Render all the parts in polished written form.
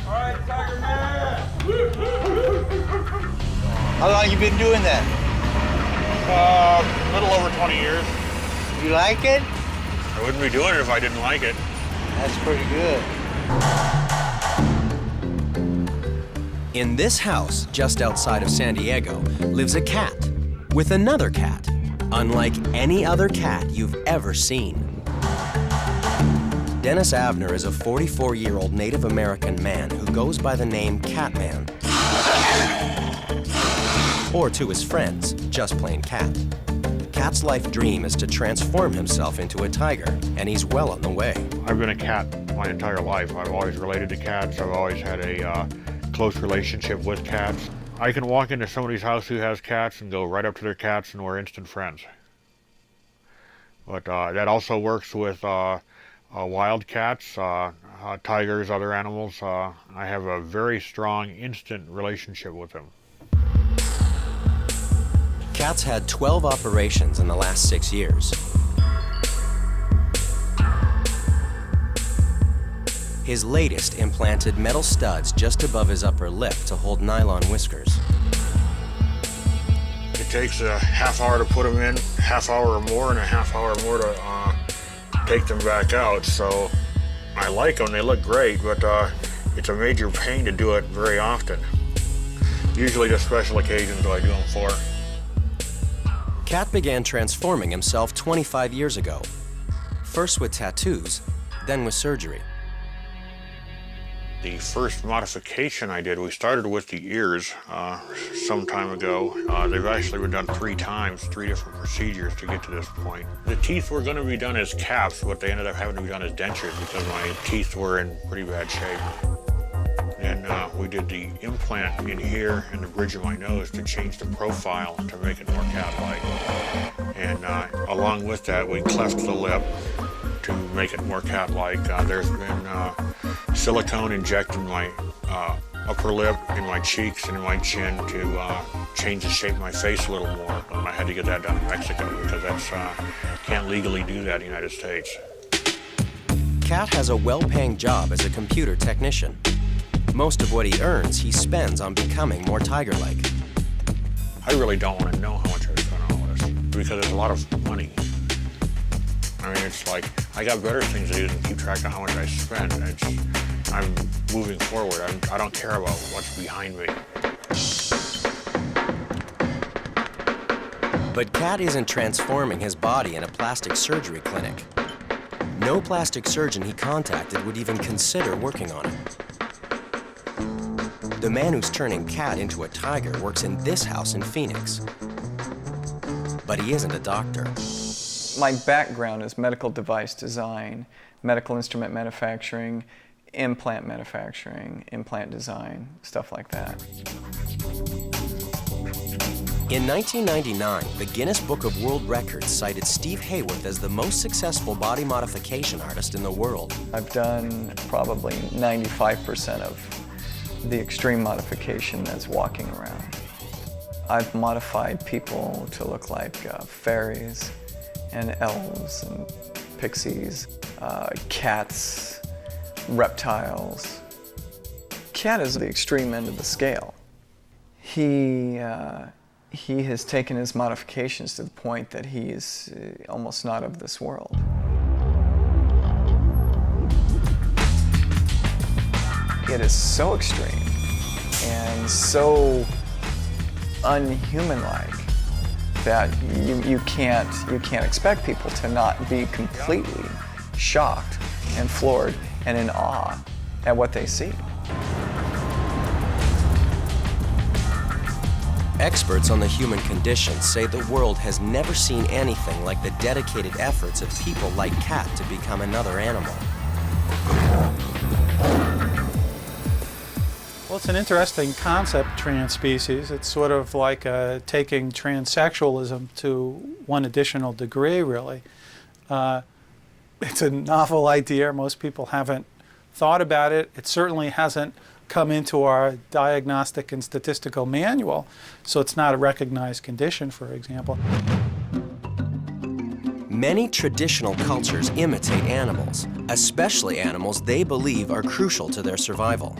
All right, Tiger Man! How long you been doing that? A little over 20 years. You like it? I wouldn't be doing it if I didn't like it. That's pretty good. In this house, just outside of San Diego, lives a cat with another cat, unlike any other cat you've ever seen. Dennis Avner is a 44-year-old Native American man who goes by the name Catman. Or to his friends, just plain Cat. Cat's life dream is to transform himself into a tiger, and he's well on the way. I've been a cat my entire life. I've always related to cats. I've always had a close relationship with cats. I can walk into somebody's house who has cats and go right up to their cats and we're instant friends. But that also works with wild cats, tigers, other animals. I have a very strong instant relationship with them. Cat's had 12 operations in the last 6 years. His latest implanted metal studs just above his upper lip to hold nylon whiskers. It takes a half hour to put them in, half hour or more, and a half hour more to take them back out. So I like them, they look great, but it's a major pain to do it very often. Usually just special occasions that I do them for. Cat began transforming himself 25 years ago. First with tattoos, then with surgery. The first modification I did, we started with the ears some time ago. They've actually been done 3 times, 3 different procedures to get to this point. The teeth were going to be done as caps, but they ended up having to be done as dentures because my teeth were in pretty bad shape. And we did the implant in here and the bridge of my nose to change the profile to make it more cat-like. And along with that, we cleft the lip to make it more cat-like. There's been silicone injected in my upper lip, in my cheeks, and in my chin to change the shape of my face a little more. I had to get that done in Mexico because that's can't legally do that in the United States. Cat has a well-paying job as a computer technician. Most of what he earns, he spends on becoming more tiger-like. I really don't want to know how much I spent on all this because there's a lot of money. I mean, it's like, I got better things to do than keep track of how much I spend. I'm moving forward. I don't care about what's behind me. But Cat isn't transforming his body in a plastic surgery clinic. No plastic surgeon he contacted would even consider working on him. The man who's turning Cat into a tiger works in this house in Phoenix. But he isn't a doctor. My background is medical device design, medical instrument manufacturing, implant design, stuff like that. In 1999, the Guinness Book of World Records cited Steve Hayworth as the most successful body modification artist in the world. I've done probably 95% of the extreme modification that's walking around. I've modified people to look like fairies and elves and pixies, cats, reptiles. Cat is the extreme end of the scale. He has taken his modifications to the point that he is almost not of this world. It is so extreme and so unhuman-like that you can't expect people to not be completely shocked and floored and in awe at what they see. Experts on the human condition say the world has never seen anything like the dedicated efforts of people like Cat to become another animal. Well, it's an interesting concept, transspecies. It's sort of like taking transsexualism to one additional degree, really. It's a novel idea. Most people haven't thought about it. It certainly hasn't come into our diagnostic and statistical manual, so it's not a recognized condition, for example. Many traditional cultures imitate animals, especially animals they believe are crucial to their survival.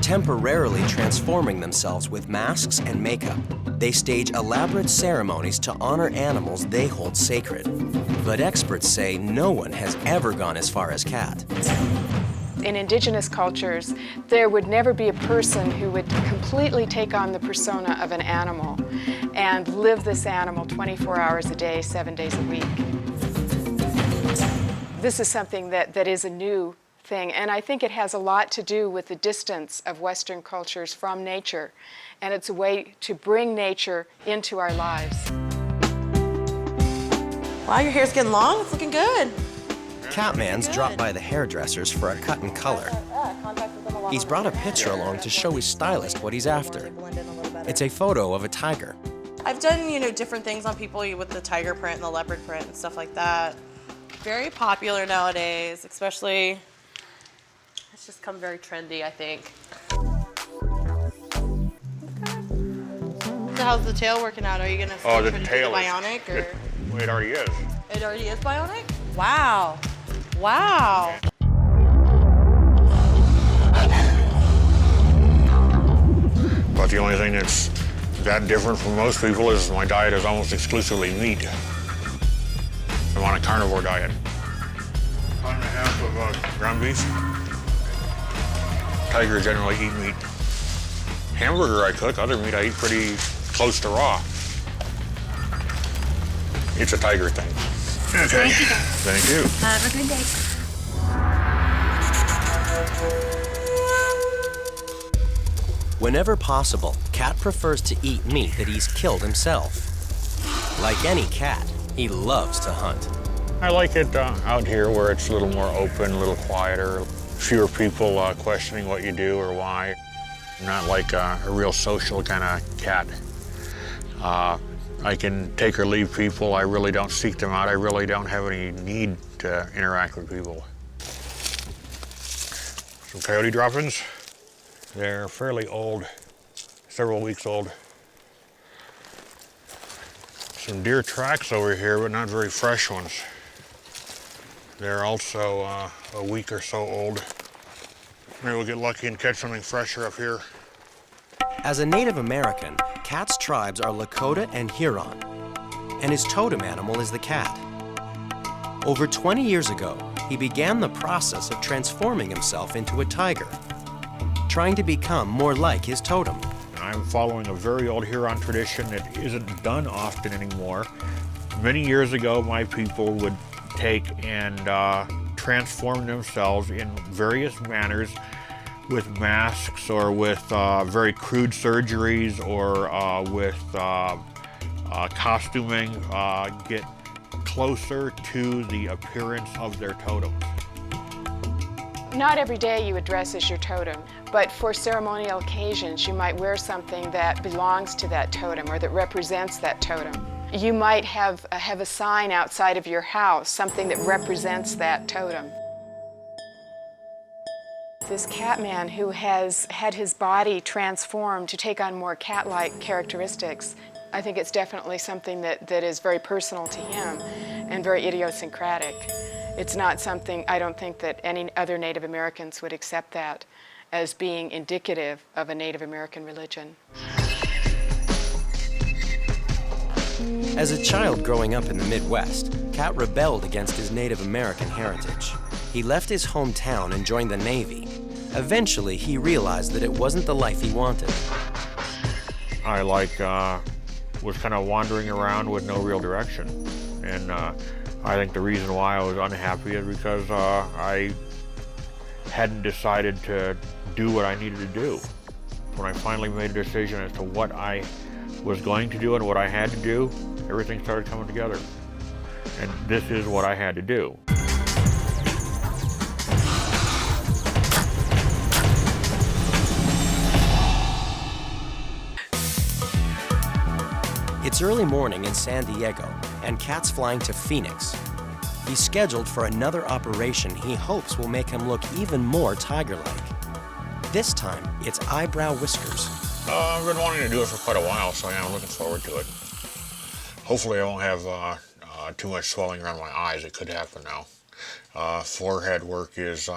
temporarily transforming themselves with masks and makeup. They stage elaborate ceremonies to honor animals they hold sacred. But experts say no one has ever gone as far as Cat. In indigenous cultures, there would never be a person who would completely take on the persona of an animal and live this animal 24 hours a day, 7 days a week. This is something that is a new thing, and I think it has a lot to do with the distance of Western cultures from nature, and it's a way to bring nature into our lives. Wow, your hair's getting long. It's looking good. Catman's dropped by the hairdressers for a cut and color. He's brought a picture along to show his stylist what he's after. It's a photo of a tiger. I've done, different things on people with the tiger print and the leopard print and stuff like that. Very popular nowadays, especially, it's just come very trendy, I think. Okay. So how's the tail working out? Are you gonna Oh, the try to do tail the is bionic, or? It already is. It already is bionic? Wow. Wow. But the only thing that's that different from most people is my diet is almost exclusively meat. I'm on a carnivore diet. 1.5 pounds of ground beef. Tigers generally eat meat. Hamburger I cook, other meat I eat pretty close to raw. It's a tiger thing. Okay. Thank you. Have a good day. Whenever possible, Cat prefers to eat meat that he's killed himself. Like any cat, he loves to hunt. I like it out here where it's a little more open, a little quieter, fewer people questioning what you do or why. Not like a real social kind of cat. I can take or leave people. I really don't seek them out. I really don't have any need to interact with people. Some coyote droppings. They're fairly old, several weeks old. Some deer tracks over here, but not very fresh ones. They're also a week or so old. Maybe we'll get lucky and catch something fresher up here. As a Native American, Cat's tribes are Lakota and Huron, and his totem animal is the cat. Over 20 years ago, he began the process of transforming himself into a tiger, trying to become more like his totem. I'm following a very old Huron tradition that isn't done often anymore. Many years ago, my people would take and transform themselves in various manners with masks or with very crude surgeries or with costuming, get closer to the appearance of their totems. Not every day you would dress as your totem, but for ceremonial occasions you might wear something that belongs to that totem or that represents that totem. You might have a sign outside of your house, something that represents that totem. This Catman, who has had his body transformed to take on more cat-like characteristics, I think it's definitely something that is very personal to him and very idiosyncratic. It's not something, I don't think, that any other Native Americans would accept that as being indicative of a Native American religion. As a child growing up in the Midwest, Cat rebelled against his Native American heritage. He left his hometown and joined the Navy. Eventually, he realized that it wasn't the life he wanted. I was kind of wandering around with no real direction. And I think the reason why I was unhappy is because I hadn't decided to do what I needed to do. When I finally made a decision as to what I was going to do and what I had to do, everything started coming together. And this is what I had to do. It's early morning in San Diego, and Cat's flying to Phoenix. He's scheduled for another operation he hopes will make him look even more tiger-like. This time, it's eyebrow whiskers. I've been wanting to do it for quite a while, so yeah, I'm looking forward to it. Hopefully I won't have too much swelling around my eyes. It could happen now. Forehead work is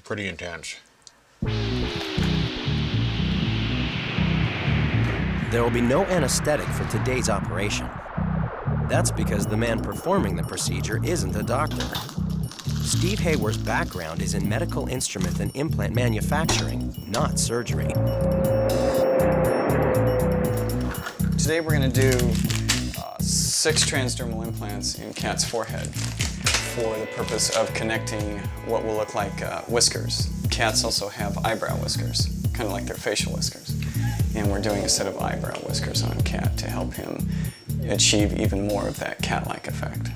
pretty intense. there will be no anesthetic for today's operation. That's because the man performing the procedure isn't a doctor. Steve Hayworth's background is in medical instrument and implant manufacturing, not surgery. Today we're going to do 6 transdermal implants in Cat's forehead for the purpose of connecting what will look like whiskers. Cats also have eyebrow whiskers, kind of like their facial whiskers. And we're doing a set of eyebrow whiskers on Cat to help him achieve even more of that cat-like effect.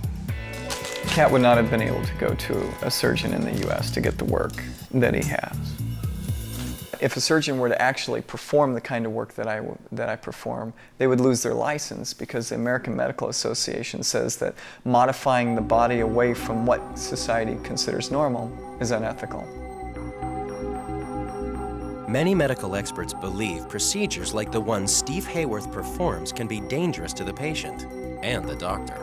Cat would not have been able to go to a surgeon in the US to get the work that he has. If a surgeon were to actually perform the kind of work that I perform, they would lose their license because the American Medical Association says that modifying the body away from what society considers normal is unethical. Many medical experts believe procedures like the one Steve Hayworth performs can be dangerous to the patient and the doctor.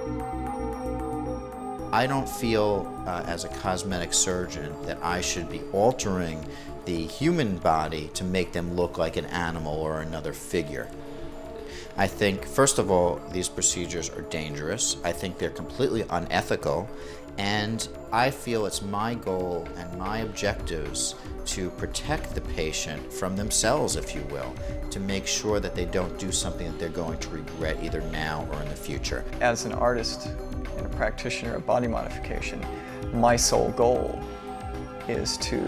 I don't feel, as a cosmetic surgeon, that I should be altering the human body to make them look like an animal or another figure. I think, first of all, these procedures are dangerous. I think they're completely unethical, and I feel it's my goal and my objectives to protect the patient from themselves, if you will, to make sure that they don't do something that they're going to regret either now or in the future. As an artist and a practitioner of body modification, my sole goal is to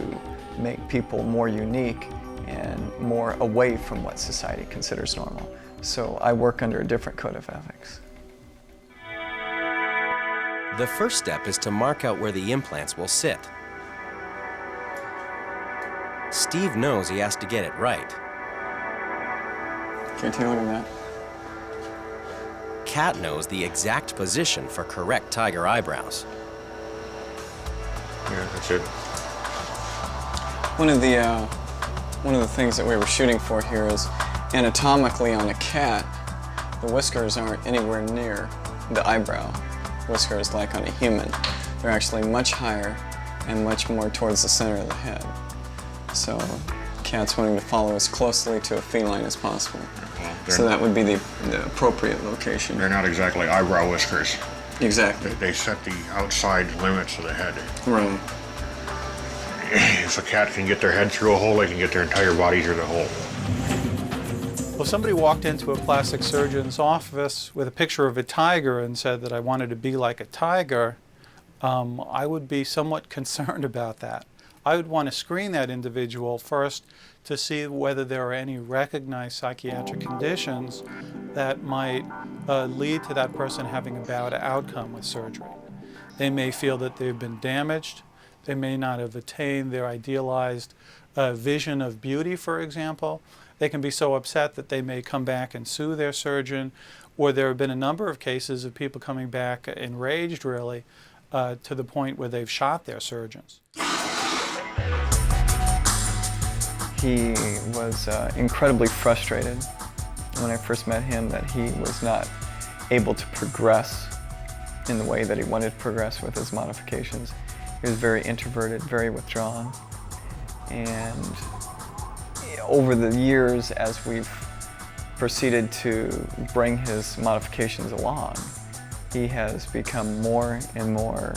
make people more unique and more away from what society considers normal. So I work under a different code of ethics. The first step is to mark out where the implants will sit. Steve knows he has to get it right. Can you take a look at that? Cat knows the exact position for correct tiger eyebrows. Yeah, that's it. One of the things that we were shooting for here is anatomically on a cat, the whiskers aren't anywhere near the eyebrow whiskers like on a human. They're actually much higher and much more towards the center of the head. So Cat's wanting to follow as closely to a feline as possible. So that would be the appropriate location. They're not exactly eyebrow whiskers. Exactly. They set the outside limits of the head. Right. If a cat can get their head through a hole, they can get their entire body through the hole. Well, somebody walked into a plastic surgeon's office with a picture of a tiger and said that I wanted to be like a tiger. I would be somewhat concerned about that. I would want to screen that individual first to see whether there are any recognized psychiatric conditions that might lead to that person having a bad outcome with surgery. They may feel that they've been damaged. They may not have attained their idealized vision of beauty, for example. They can be so upset that they may come back and sue their surgeon, or there have been a number of cases of people coming back enraged, really, to the point where they've shot their surgeons. He was incredibly frustrated when I first met him that he was not able to progress in the way that he wanted to progress with his modifications. He was very introverted, very withdrawn, and over the years, as we've proceeded to bring his modifications along, he has become more and more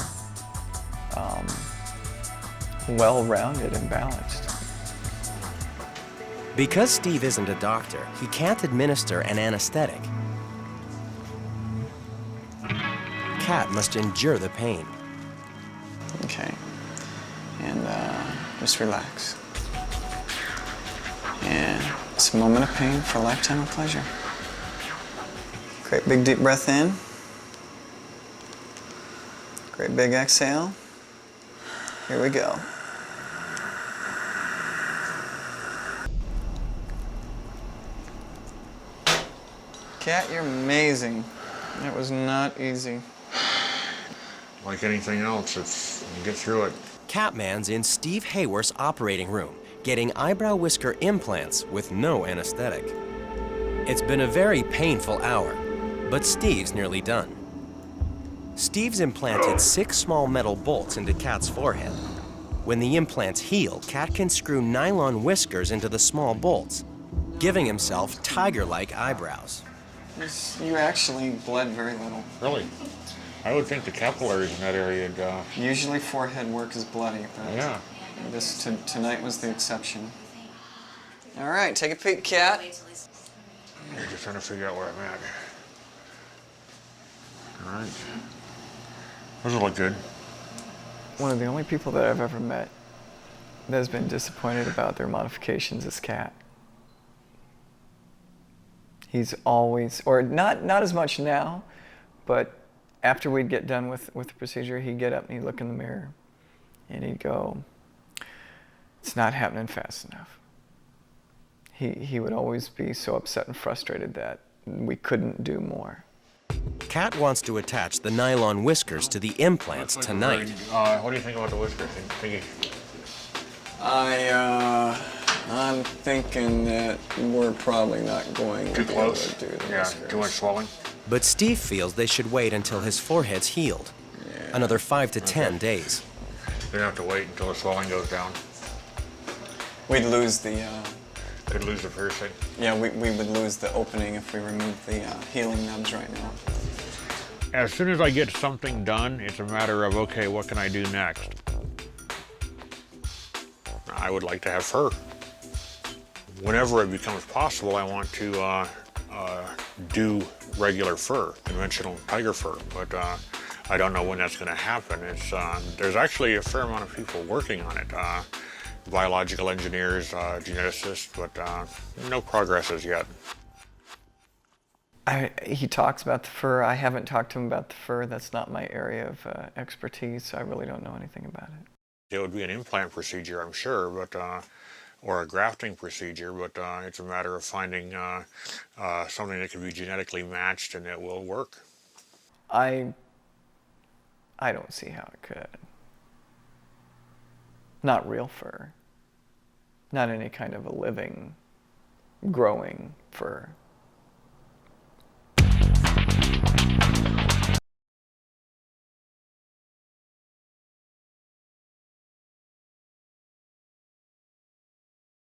well-rounded and balanced. Because Steve isn't a doctor, he can't administer an anesthetic. Cat must endure the pain. Okay, and just relax. And it's a moment of pain for a lifetime of pleasure. Great big deep breath in. Great big exhale. Here we go. Cat, you're amazing. That was not easy. Like anything else, you get through it. Catman's in Steve Hayworth's operating room, getting eyebrow whisker implants with no anesthetic. It's been a very painful hour, but Steve's nearly done. Steve's implanted 6 small metal bolts into Cat's forehead. When the implants heal, Cat can screw nylon whiskers into the small bolts. giving himself tiger-like eyebrows. You actually bled very little. Really? I would think the capillaries in that area would, Usually forehead work is bloody, but yeah. tonight was the exception. All right, take a peek, Cat. I'm just trying to figure out where I'm at. All right. Doesn't look good. One of the only people that I've ever met that has been disappointed about their modifications is Cat. He's always, or not as much now, but after we'd get done with the procedure, he'd get up and he'd look in the mirror and he'd go, "It's not happening fast enough." He would always be so upset and frustrated that we couldn't do more. Cat wants to attach the nylon whiskers to the implants tonight. What do you think about the whiskers? I'm thinking that we're probably not going Too to close? be able to do the Yeah, whiskers. too much swelling? But Steve feels they should wait until his forehead's healed. Another 5 to 10 days. They have to wait until the swelling goes down. We'd lose the, They'd lose the piercing. yeah, we would lose the opening if we removed the healing nubs right now. As soon as I get something done, it's a matter of, okay, what can I do next? I would like to have fur. Whenever it becomes possible, I want to do regular fur, conventional tiger fur, but I don't know when that's going to happen. There's actually a fair amount of people working on it, biological engineers, geneticists, but no progress as yet. He talks about the fur. I haven't talked to him about the fur. That's not my area of expertise, so I really don't know anything about it. It would be an implant procedure, I'm sure, but or a grafting procedure, but it's a matter of finding something that can be genetically matched and that will work. I don't see how it could. Not real fur. Not any kind of a living, growing fur.